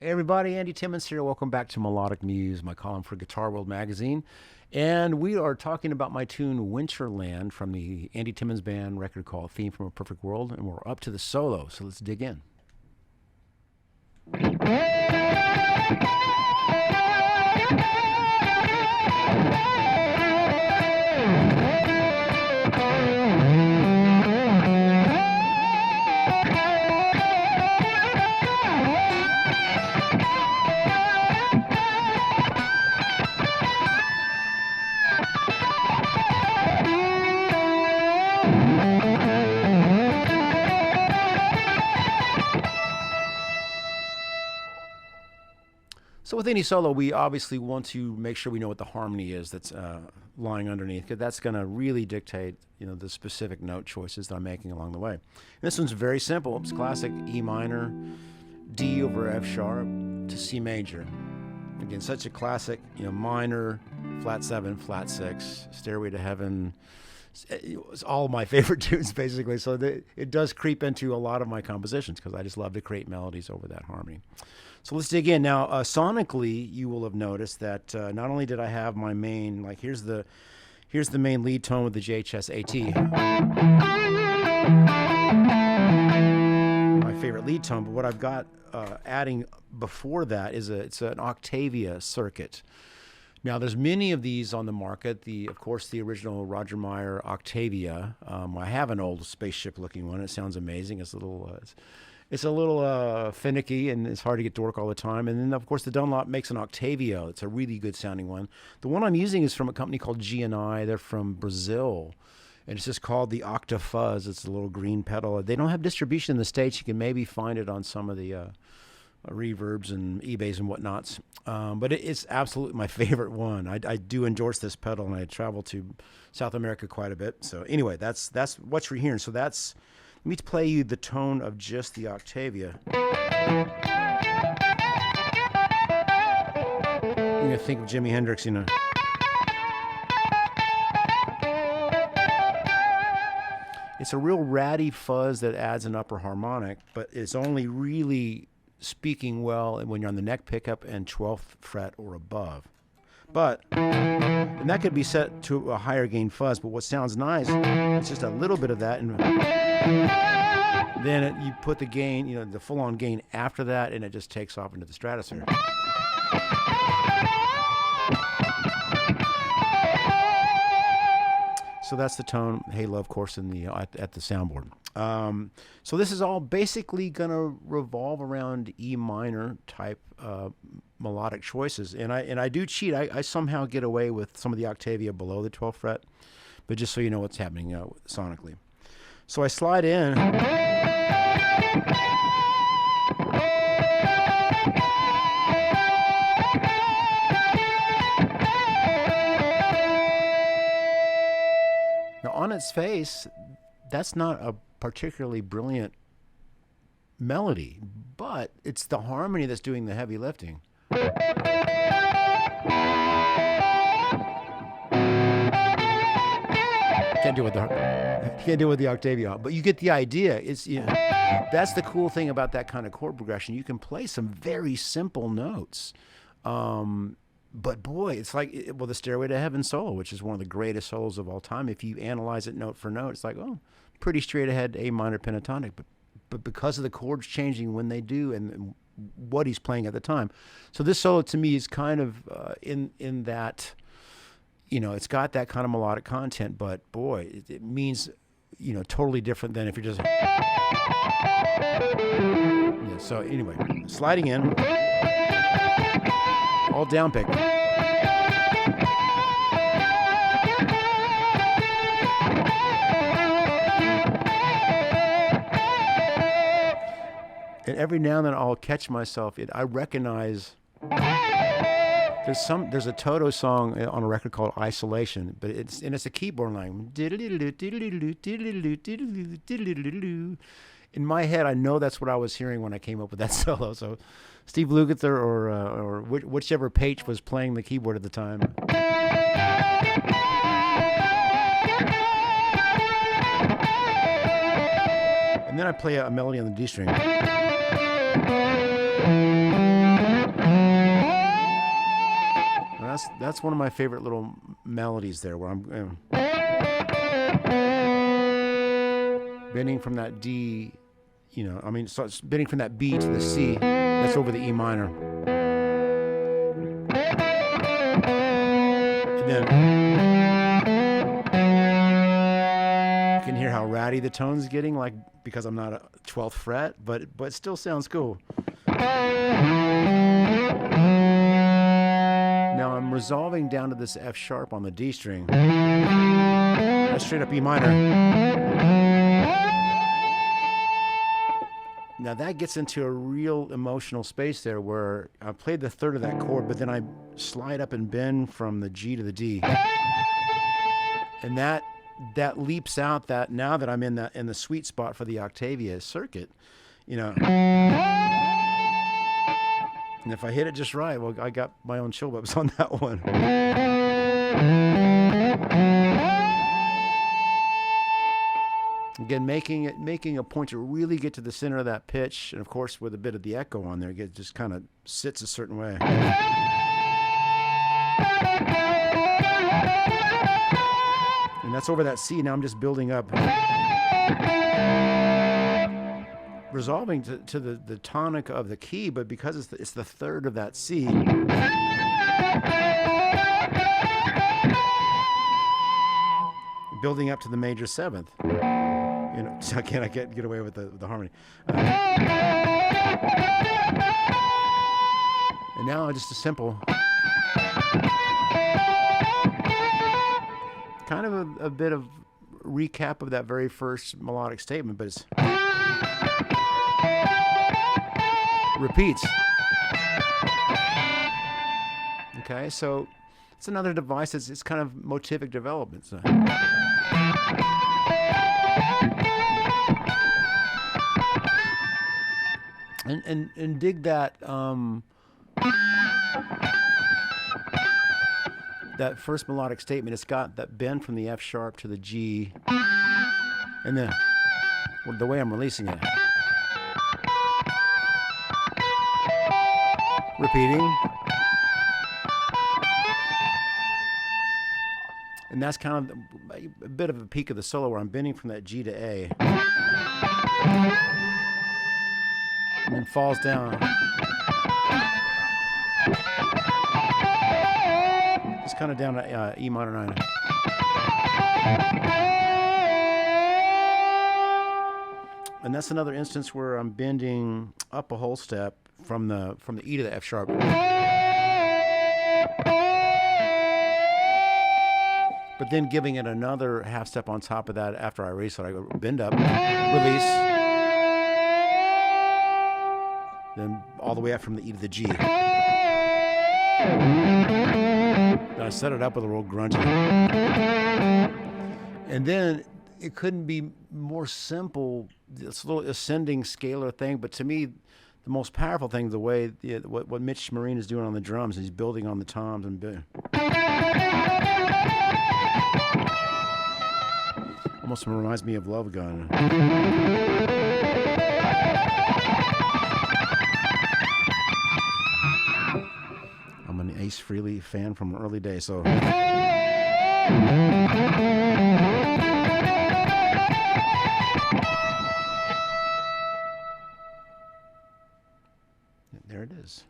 Hey everybody, Andy Timmons here. Welcome back to Melodic MUSE, my column for Guitar World magazine. And we are talking about my tune Winterland from the Andy Timmons Band record called Theme from a Perfect World. And we're up to the solo, so let's dig in. So with any solo, we obviously want to make sure we know what the harmony is that's lying underneath, because that's going to really dictate, the specific note choices that I'm making along the way. And this one's very simple. It's classic E minor, D over F sharp to C major. Again, such a classic, minor, flat 7, flat 6, Stairway to Heaven. It's all my favorite tunes, basically. So it does creep into a lot of my compositions because I just love to create melodies over that harmony. So let's dig in. Now, sonically, you will have noticed that not only did I have my main, like here's the main lead tone with the JHS AT, my favorite lead tone, but what I've got adding before that is it's an Octavia circuit. Now, there's many of these on the market. Of course, the original Roger Meyer Octavia. I have an old spaceship-looking one. It sounds amazing. It's a little finicky, and it's hard to get to work all the time. And then, of course, the Dunlop makes an Octavia. It's a really good-sounding one. The one I'm using is from a company called G&I. They're from Brazil, and it's just called the Octafuzz. It's a little green pedal. They don't have distribution in the States. You can maybe find it on some of the reverbs and eBays and whatnots, but it's absolutely my favorite one. I do endorse this pedal, and I travel to South America quite a bit. So anyway, that's what you're hearing. So let me play you the tone of just the Octavia. You're gonna think of Jimi Hendrix, It's a real ratty fuzz that adds an upper harmonic, but it's only really speaking well when you're on the neck pickup and 12th fret or above. And that could be set to a higher gain fuzz, but what sounds nice, it's just a little bit of that, and then you put the gain, the full-on gain after that, and it just takes off into the stratosphere. So that's the tone, Halo, of course, at the soundboard. So this is all basically going to revolve around E minor type melodic choices. And I do cheat. I somehow get away with some of the Octavia below the 12th fret, but just so you know what's happening sonically. So I slide in. Now, on its face, that's not a particularly brilliant melody, but it's the harmony that's doing the heavy lifting. Can't do it with the Octavia, but you get the idea. That's the cool thing about that kind of chord progression. You can play some very simple notes. But boy, it's like, the Stairway to Heaven solo, which is one of the greatest solos of all time. If you analyze it note for note, it's like, pretty straight ahead A minor pentatonic. But because of the chords changing when they do and what he's playing at the time. So this solo to me is kind of in that, it's got that kind of melodic content, but boy, it means, totally different than if you're just. Yeah, so anyway, sliding in. All down pick. And every now and then I'll catch myself. I recognize there's a Toto song on a record called Isolation, but it's a keyboard line. In my head, I know that's what I was hearing when I came up with that solo. So Steve Lukather or whichever Page was playing the keyboard at the time. And then I play a melody on the D string. That's one of my favorite little melodies there, where I'm bending from that D, so it's bending from that B to the C. That's over the E minor. And then you can hear how ratty the tone's getting, like, because I'm not a 12th fret, but it still sounds cool. Now I'm resolving down to this F sharp on the D string. That's straight up E minor. Now that gets into a real emotional space there, where I played the third of that chord, but then I slide up and bend from the G to the D. And that leaps out that now that I'm in the sweet spot for the Octavia circuit, And if I hit it just right, well, I got my own chill bumps on that one. Again, making a point to really get to the center of that pitch, and of course with a bit of the echo on there, it just kind of sits a certain way. And that's over that C. Now I'm just building up, resolving to the tonic of the key, but because it's the third of that C, building up to the major seventh. So I can't get away with the harmony. And now just a simple, kind of a bit of recap of that very first melodic statement, but it's repeats. Okay, so it's another device. It's kind of motivic development. So. And dig that that first melodic statement. It's got that bend from the F sharp to the G, and then the way I'm releasing it, repeating, and that's kind of a bit of a peak of the solo where I'm bending from that G to A. And then falls down. It's kind of down to E minor 9. And that's another instance where I'm bending up a whole step from the E to the F sharp. But then giving it another half step on top of that after I release it. I go bend up, release. Then all the way up from the E to the G. Then I set it up with a real grungy. And then it couldn't be more simple. It's a little ascending scalar thing, but to me, the most powerful thing, the way what Mitch Marine is doing on the drums, he's building on the toms and almost reminds me of Love Gun. I'm an Ace Frehley fan from an early day, so. There it is.